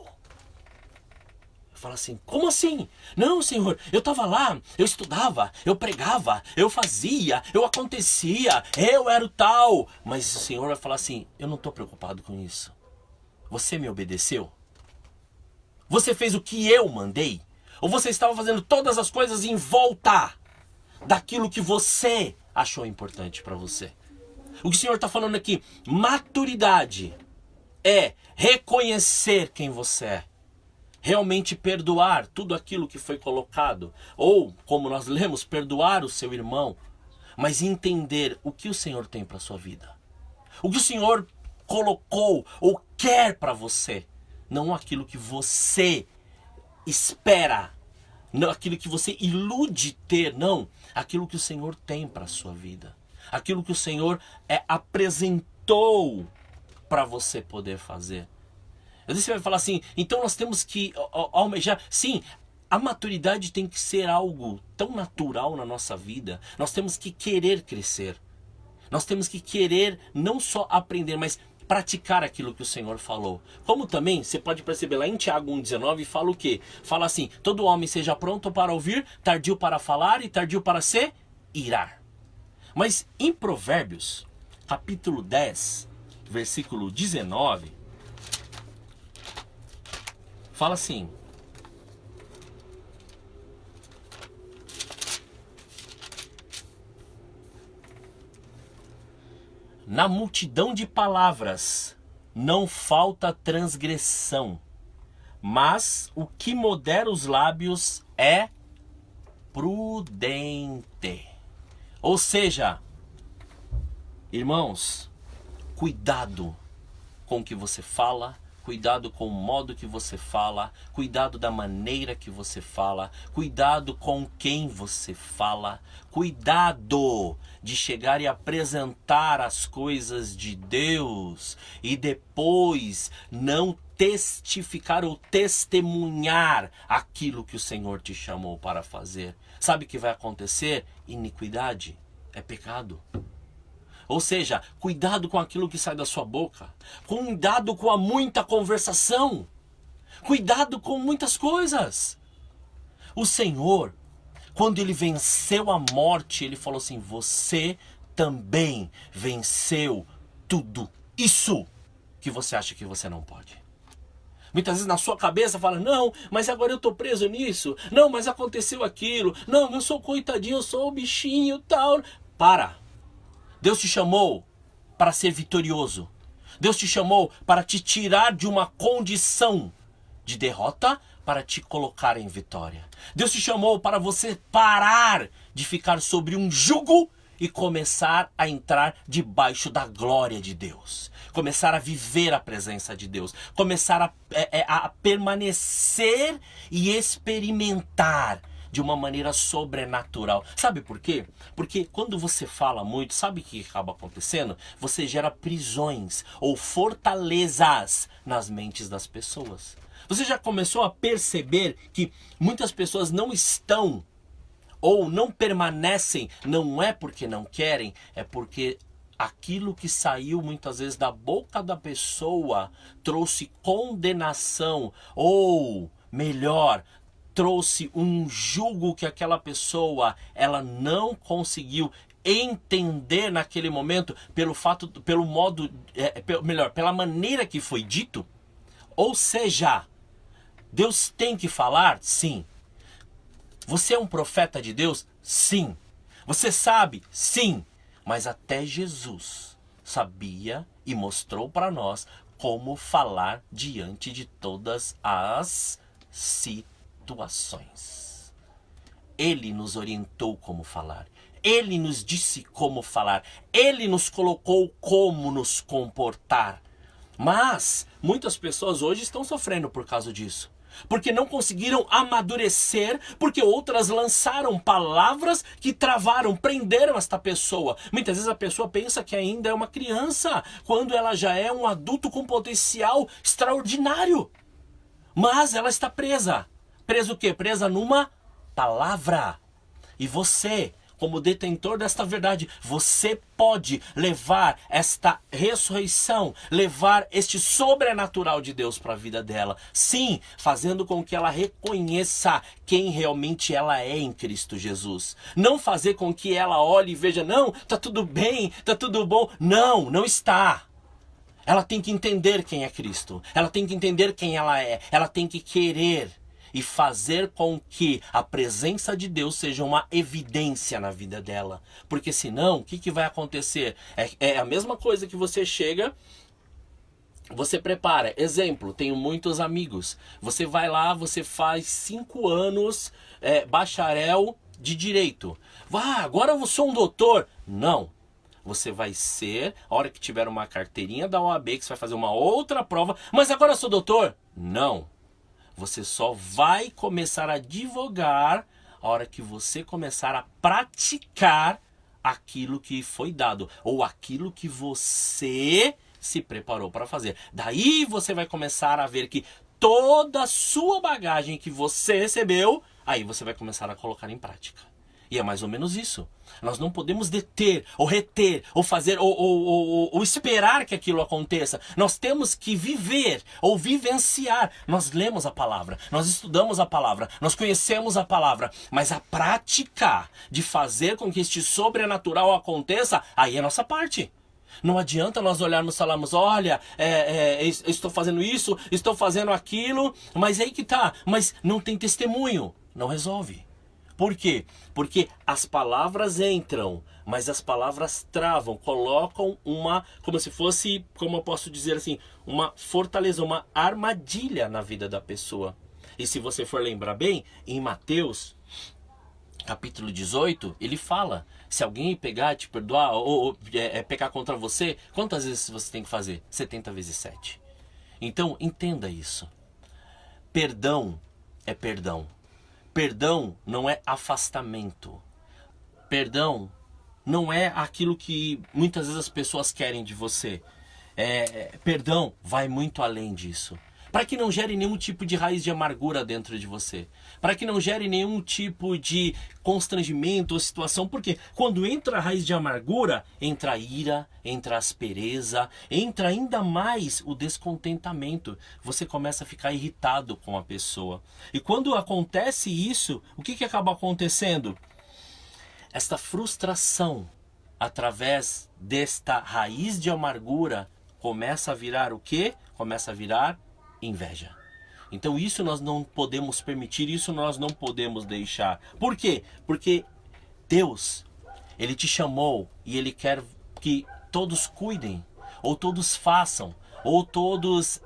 Fala assim, como assim? Não, Senhor, eu estava lá, eu estudava, eu pregava, eu fazia, eu acontecia, eu era o tal. Mas o Senhor vai falar assim, eu não estou preocupado com isso. Você me obedeceu? Você fez o que eu mandei? Ou você estava fazendo todas as coisas em volta daquilo que você achou importante para você? O que o Senhor está falando aqui, maturidade é reconhecer quem você é. Realmente perdoar tudo aquilo que foi colocado. Ou, como nós lemos, perdoar o seu irmão. Mas entender o que o Senhor tem para a sua vida. O que o Senhor colocou ou quer para você. Não aquilo que você espera. Não aquilo que você ilude ter. Não. Aquilo que o Senhor tem para a sua vida. Aquilo que o Senhor apresentou para você poder fazer. Às vezes você vai falar assim, então nós temos que almejar. Sim, a maturidade tem que ser algo tão natural na nossa vida. Nós temos que querer crescer. Nós temos que querer não só aprender, mas praticar aquilo que o Senhor falou. Como também, você pode perceber lá em Tiago 1,19, fala o quê? Fala assim, todo homem seja pronto para ouvir, tardio para falar e tardio para se irar. Mas em Provérbios, capítulo 10, versículo 19... fala assim, na multidão de palavras não falta transgressão, mas o que modera os lábios é prudente. Ou seja, irmãos, cuidado com o que você fala, cuidado com o modo que você fala, cuidado da maneira que você fala, cuidado com quem você fala, cuidado de chegar e apresentar as coisas de Deus e depois não testificar ou testemunhar aquilo que o Senhor te chamou para fazer. Sabe o que vai acontecer? Iniquidade é pecado. Ou seja, cuidado com aquilo que sai da sua boca. Cuidado com a muita conversação. Cuidado com muitas coisas. O Senhor, quando ele venceu a morte, ele falou assim, você também venceu tudo isso que você acha que você não pode. Muitas vezes na sua cabeça fala, não, mas agora eu estou preso nisso. Não, mas aconteceu aquilo. Não, eu sou coitadinho, eu sou o bichinho tal. Para. Deus te chamou para ser vitorioso. Deus te chamou para te tirar de uma condição de derrota para te colocar em vitória. Deus te chamou para você parar de ficar sobre um jugo e começar a entrar debaixo da glória de Deus. Começar a viver a presença de Deus. Começar a permanecer e experimentar de uma maneira sobrenatural. Sabe por quê? Porque quando você fala muito, sabe o que acaba acontecendo? Você gera prisões ou fortalezas nas mentes das pessoas. Você já começou a perceber que muitas pessoas não estão ou não permanecem, não é porque não querem, é porque aquilo que saiu muitas vezes da boca da pessoa trouxe condenação, ou melhor, trouxe um jugo que aquela pessoa ela não conseguiu entender naquele momento pelo modo, pela maneira que foi dito. Ou seja, Deus tem que falar? Sim. Você é um profeta de Deus? Sim. Você sabe? Sim. Mas até Jesus sabia e mostrou para nós como falar diante de todas as situações. Ele nos orientou como falar. Ele nos disse como falar. Ele nos colocou como nos comportar. Mas muitas pessoas hoje estão sofrendo por causa disso. Porque não conseguiram amadurecer, porque outras lançaram palavras que travaram, prenderam esta pessoa. Muitas vezes a pessoa pensa que ainda é uma criança, quando ela já é um adulto com potencial extraordinário. Mas ela está presa. Presa o quê? Presa numa palavra. E você, como detentor desta verdade, você pode levar esta ressurreição, levar este sobrenatural de Deus para a vida dela. Sim, fazendo com que ela reconheça quem realmente ela é em Cristo Jesus. Não fazer com que ela olhe e veja, não, tá tudo bem, tá tudo bom. Não, não está. Ela tem que entender quem é Cristo. Ela tem que entender quem ela é. Ela tem que querer e fazer com que a presença de Deus seja uma evidência na vida dela. Porque senão, o que vai acontecer? É a mesma coisa que você chega, você prepara. Exemplo, tenho muitos amigos. Você vai lá, você faz 5 anos bacharel de direito. Agora eu sou um doutor. Não. Você vai ser, a hora que tiver uma carteirinha da OAB, que você vai fazer uma outra prova. Mas agora eu sou doutor? Não. Você só vai começar a advogar a hora que você começar a praticar aquilo que foi dado. Ou aquilo que você se preparou para fazer. Daí você vai começar a ver que toda a sua bagagem que você recebeu, aí você vai começar a colocar em prática. E é mais ou menos isso. Nós não podemos deter, ou reter, ou fazer, ou esperar que aquilo aconteça. Nós temos que viver, ou vivenciar. Nós lemos a palavra, nós estudamos a palavra, nós conhecemos a palavra. Mas a prática de fazer com que este sobrenatural aconteça, aí é a nossa parte. Não adianta nós olharmos e falarmos, olha, estou fazendo isso, estou fazendo aquilo, mas aí que tá. Mas não tem testemunho, não resolve. Por quê? Porque as palavras entram, mas as palavras travam, colocam como se fosse, como eu posso dizer assim, uma fortaleza, uma armadilha na vida da pessoa. E se você for lembrar bem, em Mateus, capítulo 18, ele fala, se alguém pegar, te perdoar, ou pecar contra você, quantas vezes você tem que fazer? 70 vezes 7. Então, entenda isso. Perdão é perdão. Perdão não é afastamento. Perdão não é aquilo que muitas vezes as pessoas querem de você. Perdão vai muito além disso. Para que não gere nenhum tipo de raiz de amargura dentro de você. Para que não gere nenhum tipo de constrangimento ou situação. Porque quando entra a raiz de amargura, entra a ira, entra a aspereza, entra ainda mais o descontentamento. Você começa a ficar irritado com a pessoa. E quando acontece isso, o que acaba acontecendo? Esta frustração, através desta raiz de amargura, começa a virar o quê? Começa a virar inveja. Então isso nós não podemos permitir, isso nós não podemos deixar. Por quê? Porque Deus, Ele te chamou e Ele quer que todos cuidem, ou todos façam, ou todos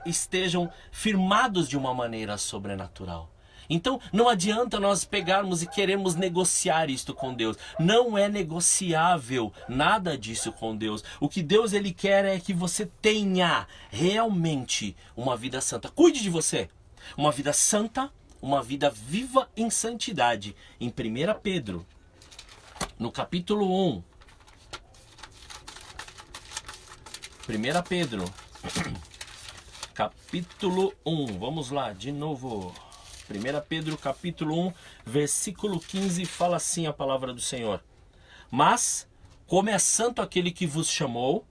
estejam firmados de uma maneira sobrenatural. Então não adianta nós pegarmos e queremos negociar isto com Deus. Não é negociável nada disso com Deus. O que Deus ele quer é que você tenha realmente uma vida santa. Cuide de você. Uma vida santa, uma vida viva em santidade. Em 1 Pedro, no capítulo 1. 1 Pedro, capítulo 1. Vamos lá, de novo. 1 Pedro capítulo 1, versículo 15, fala assim a palavra do Senhor. Mas, como é santo aquele que vos chamou,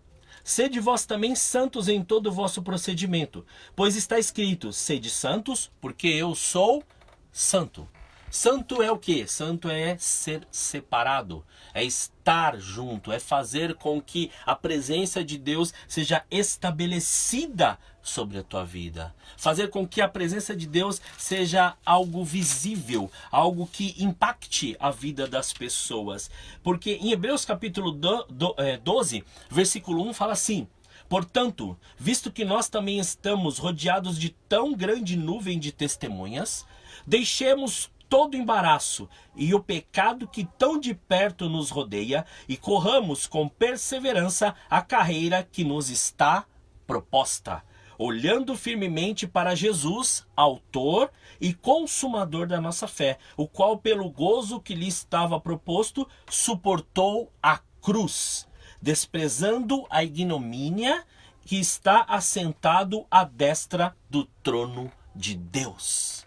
sede vós também santos em todo o vosso procedimento, pois está escrito, sede santos, porque eu sou santo. Santo é o quê? Santo é ser separado, é estar junto, é fazer com que a presença de Deus seja estabelecida sobre a tua vida. Fazer com que a presença de Deus seja algo visível, algo que impacte a vida das pessoas. Porque em Hebreus capítulo 12, versículo 1 fala assim: portanto, visto que nós também estamos rodeados de tão grande nuvem de testemunhas, deixemos todo embaraço e o pecado que tão de perto nos rodeia e corramos com perseverança a carreira que nos está proposta, olhando firmemente para Jesus, autor e consumador da nossa fé, o qual pelo gozo que lhe estava proposto suportou a cruz, desprezando a ignomínia, que está assentado à destra do trono de Deus.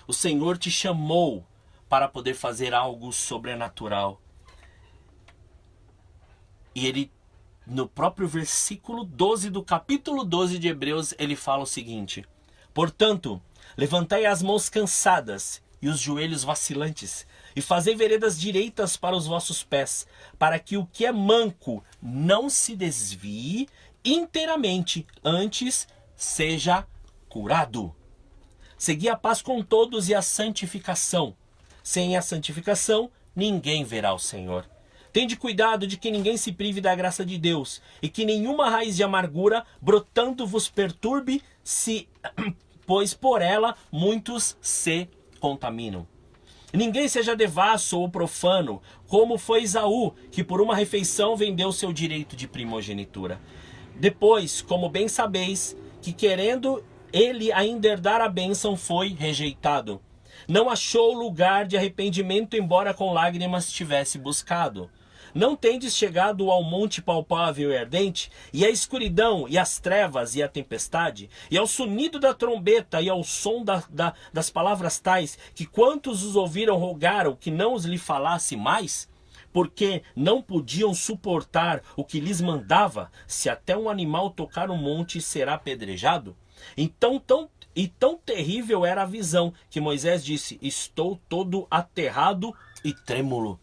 O Senhor te chamou para poder fazer algo sobrenatural. E ele, no próprio versículo 12 do capítulo 12 de Hebreus, ele fala o seguinte: portanto, levantai as mãos cansadas e os joelhos vacilantes, e fazei veredas direitas para os vossos pés, para que o que é manco não se desvie inteiramente, antes seja curado. Segui a paz com todos e a santificação. Sem a santificação, ninguém verá o Senhor. Tende cuidado de que ninguém se prive da graça de Deus, e que nenhuma raiz de amargura brotando vos perturbe, pois por ela muitos se contaminam. Ninguém seja devasso ou profano, como foi Esaú, que por uma refeição vendeu seu direito de primogenitura. Depois, como bem sabeis, que querendo ele ainda herdar a bênção, foi rejeitado. Não achou lugar de arrependimento, embora com lágrimas tivesse buscado. Não tendes chegado ao monte palpável e ardente, e à escuridão, e às trevas, e à tempestade, e ao sonido da trombeta, e ao som das palavras tais, que quantos os ouviram rogaram que não os lhe falasse mais? Porque não podiam suportar o que lhes mandava, se até um animal tocar o monte será apedrejado? Então, tão terrível era a visão, que Moisés disse: estou todo aterrado e trêmulo.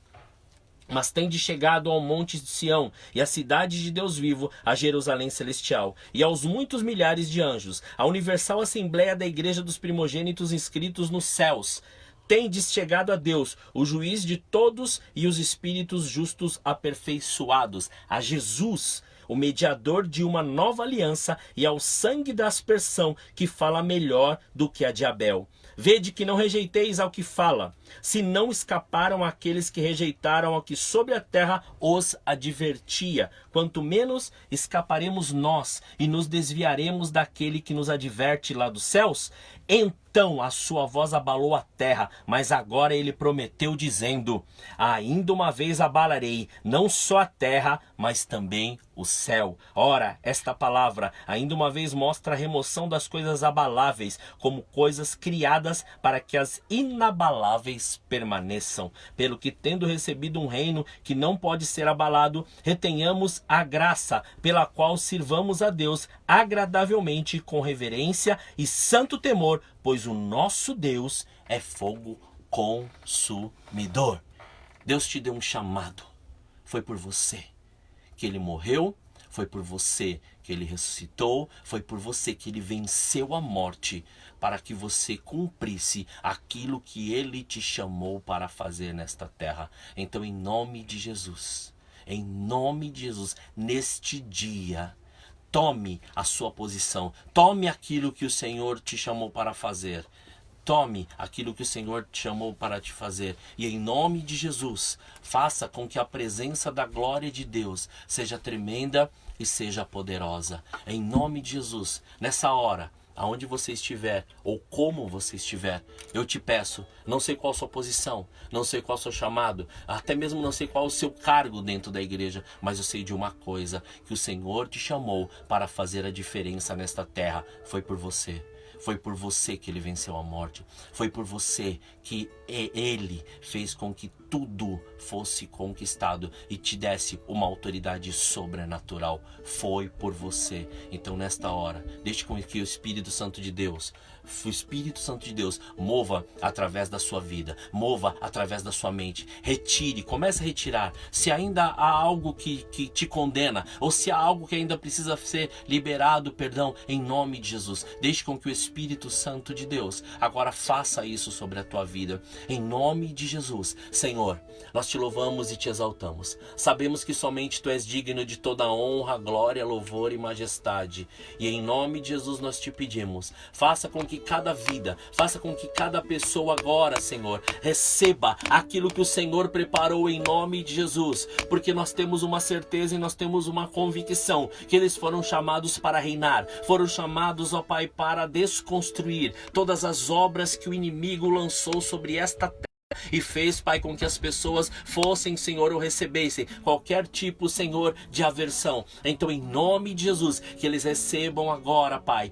Mas tendes chegado ao monte de Sião, e à cidade de Deus vivo, a Jerusalém celestial, e aos muitos milhares de anjos, a universal assembleia da igreja dos primogênitos inscritos nos céus. Tendes chegado a Deus, o juiz de todos, e os espíritos justos aperfeiçoados, a Jesus, o mediador de uma nova aliança, e ao sangue da aspersão, que fala melhor do que a de Abel. Vede que não rejeiteis ao que fala, se não escaparam aqueles que rejeitaram ao que sobre a terra os advertia. Quanto menos escaparemos nós e nos desviaremos daquele que nos adverte lá dos céus? Então a sua voz abalou a terra, mas agora ele prometeu dizendo: ainda uma vez abalarei, não só a terra, mas também o céu. Ora, esta palavra ainda uma vez mostra a remoção das coisas abaláveis, como coisas criadas para que as inabaláveis permaneçam. Pelo que, tendo recebido um reino que não pode ser abalado, retenhamos a graça pela qual sirvamos a Deus agradavelmente, com reverência e santo temor, pois o nosso Deus é fogo consumidor. Deus te deu um chamado. Foi por você que ele morreu, foi por você que ele ressuscitou, foi por você que ele venceu a morte, para que você cumprisse aquilo que ele te chamou para fazer nesta terra. Então, em nome de Jesus, neste dia, tome a sua posição, tome aquilo que o Senhor te chamou para fazer. Tome aquilo que o Senhor te chamou para te fazer. E em nome de Jesus, faça com que a presença da glória de Deus seja tremenda e seja poderosa. Em nome de Jesus, nessa hora, aonde você estiver ou como você estiver, eu te peço, não sei qual a sua posição, não sei qual o seu chamado, até mesmo não sei qual o seu cargo dentro da igreja, mas eu sei de uma coisa, que o Senhor te chamou para fazer a diferença nesta terra. Foi por você. Foi por você que ele venceu a morte. Foi por você que ele fez com que tudo fosse conquistado e te desse uma autoridade sobrenatural. Foi por você. Então nesta hora, deixe com que o Espírito Santo de Deus, mova através da sua vida, mova através da sua mente. Retire, comece a retirar. Se ainda há algo que te condena, ou se há algo que ainda precisa ser liberado, perdão, em nome de Jesus. Deixe com que o Espírito Santo de Deus agora faça isso sobre a tua vida. Em nome de Jesus, Senhor, nós te louvamos e te exaltamos. Sabemos que somente tu és digno de toda honra, glória, louvor e majestade. E em nome de Jesus nós te pedimos, faça com que cada vida, faça com que cada pessoa agora, Senhor, receba aquilo que o Senhor preparou em nome de Jesus, porque nós temos uma certeza e nós temos uma convicção que eles foram chamados para reinar, foram chamados, ó Pai, para desconstruir todas as obras que o inimigo lançou sobre esta terra e fez, Pai, com que as pessoas fossem, Senhor, ou recebessem qualquer tipo, Senhor, de aversão. Então, em nome de Jesus, que eles recebam agora, Pai,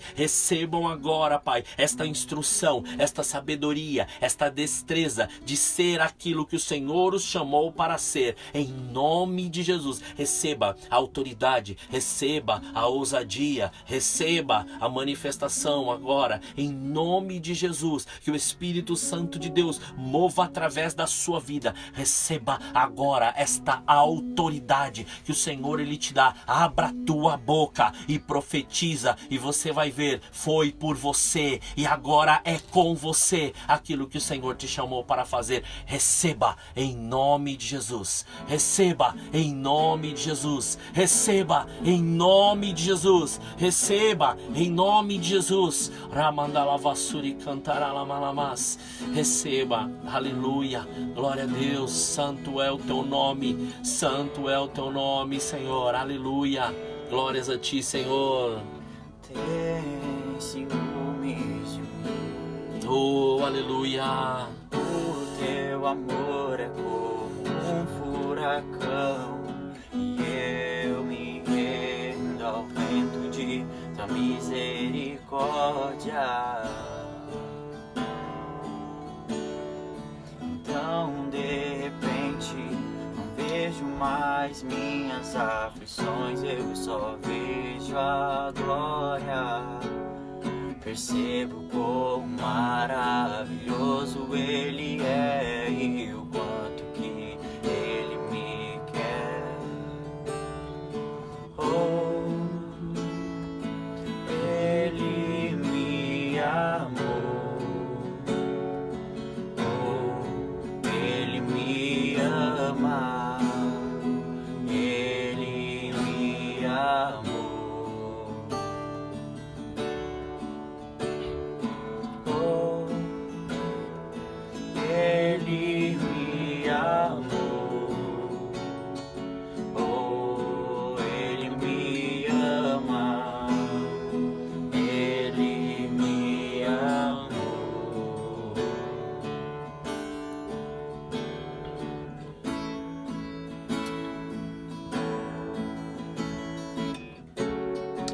esta instrução, esta sabedoria, esta destreza de ser aquilo que o Senhor os chamou para ser. Em nome de Jesus, receba a autoridade, receba a ousadia, receba a manifestação agora, em nome de Jesus, que o Espírito Santo de Deus mova através da sua vida. Receba agora esta autoridade que o Senhor ele te dá. Abra tua boca e profetiza, e você vai ver, foi por você e agora é com você aquilo que o Senhor te chamou para fazer. Receba em nome de Jesus. Receba em nome de Jesus. Receba em nome de Jesus. Receba em nome de Jesus. Ramandalavassuri cantaralamas. Receba. Aleluia. Glória a Deus. Santo é o teu nome. Santo é o teu nome, Senhor. Aleluia. Glórias a ti, Senhor. Tem ciúmes de mim. Oh, aleluia. O teu amor é como um furacão, e eu me rendo ao vento de tua misericórdia. Então de repente não vejo mais minhas aflições, eu só vejo a glória. Percebo quão maravilhoso Ele é e o quanto que Ele me quer. Oh, Ele me amou. Ele me amou. Oh, Ele me amou. Oh, Ele me ama. Ele me amou.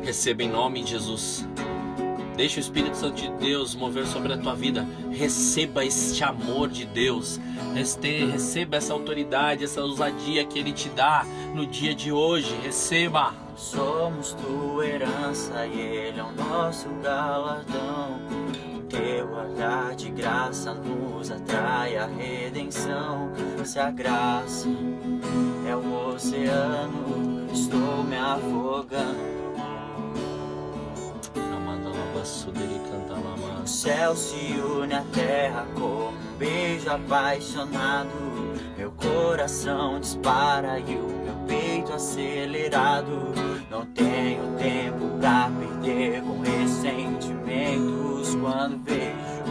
Receba em nome de Jesus. Deixa o Espírito Santo de Deus mover sobre a tua vida. Receba este amor de Deus. Receba essa autoridade, essa ousadia que Ele te dá no dia de hoje. Receba. Somos tua herança e Ele é o nosso galardão. Teu olhar de graça nos atrai a redenção. Se a graça é o oceano, estou me afogando. O céu se une à terra como um beijo apaixonado. Meu coração dispara e o meu peito acelerado. Não tenho tempo pra perder com ressentimentos quando vejo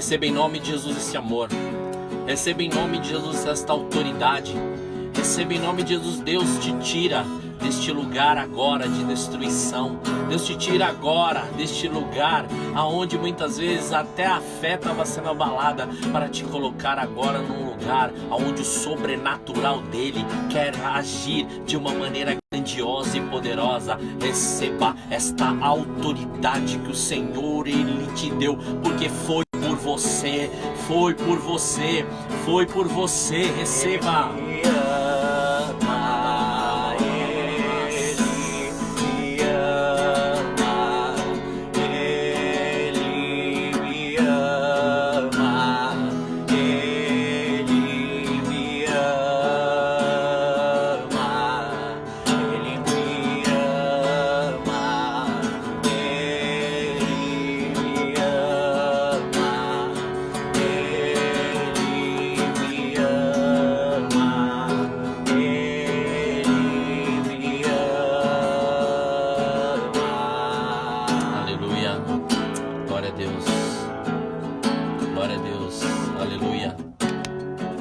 Receba em nome de Jesus esse amor. Receba em nome de Jesus esta autoridade. Receba em nome de Jesus. Deus te tira deste lugar agora de destruição. Deus te tira agora deste lugar aonde muitas vezes até a fé estava sendo abalada, para te colocar agora num lugar aonde o sobrenatural dele quer agir de uma maneira grandiosa e poderosa. Receba esta autoridade que o Senhor ele te deu, porque foi por você, foi por você, foi por você. Receba.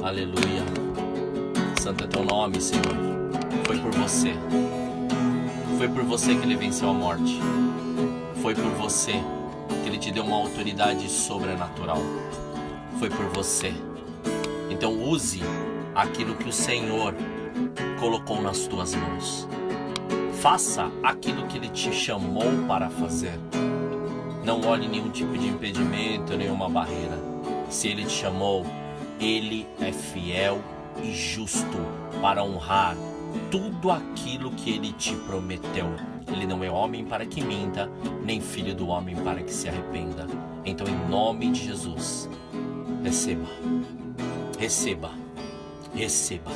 Aleluia. Santo é teu nome, Senhor. Foi por você. Foi por você que ele venceu a morte. Foi por você que ele te deu uma autoridade sobrenatural. Foi por você. Então use aquilo que o Senhor colocou nas tuas mãos. Faça aquilo que ele te chamou para fazer. Não olhe nenhum tipo de impedimento, nenhuma barreira. Se ele te chamou, ele é fiel e justo para honrar tudo aquilo que ele te prometeu. Ele não é homem para que minta, nem filho do homem para que se arrependa. Então, em nome de Jesus, receba, receba, receba,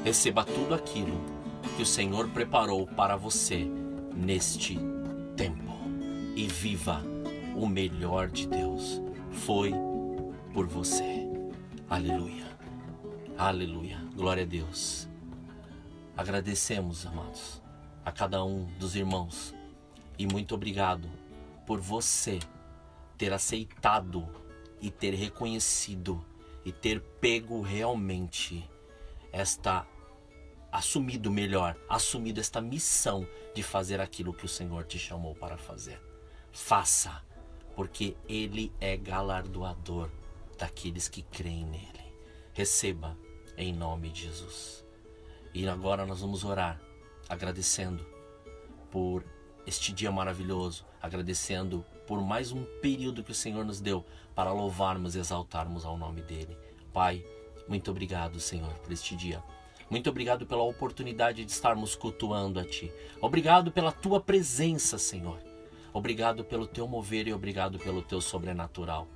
receba tudo aquilo que o Senhor preparou para você neste tempo. E viva o melhor de Deus. Foi por você. Aleluia, aleluia, glória a Deus. Agradecemos, amados, a cada um dos irmãos, e muito obrigado por você ter aceitado e ter reconhecido e ter pego realmente assumido esta missão de fazer aquilo que o Senhor te chamou para fazer. Faça, porque Ele é galardoador daqueles que creem nele. Receba em nome de Jesus. E agora nós vamos orar, agradecendo por este dia maravilhoso, agradecendo por mais um período que o Senhor nos deu para louvarmos e exaltarmos ao nome dele. Pai, muito obrigado, Senhor, por este dia. Muito obrigado pela oportunidade de estarmos cultuando a Ti. Obrigado pela Tua presença, Senhor. Obrigado pelo Teu mover e obrigado pelo Teu sobrenatural.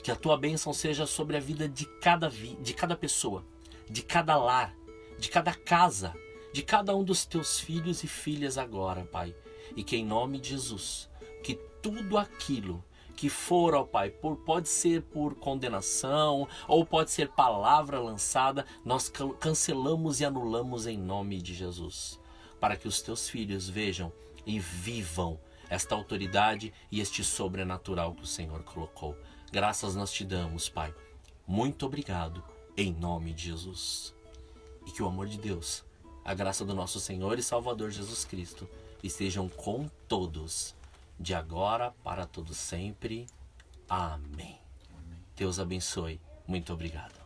Que a Tua bênção seja sobre a vida de cada pessoa, de cada lar, de cada casa, de cada um dos Teus filhos e filhas agora, Pai. E que em nome de Jesus, que tudo aquilo que for, ó Pai, pode ser por condenação ou pode ser palavra lançada, nós cancelamos e anulamos em nome de Jesus. Para que os Teus filhos vejam e vivam esta autoridade e este sobrenatural que o Senhor colocou. Graças nós te damos, Pai. Muito obrigado, em nome de Jesus. E que o amor de Deus, a graça do nosso Senhor e Salvador Jesus Cristo, estejam com todos, de agora para todo sempre. Amém. Deus abençoe. Muito obrigado.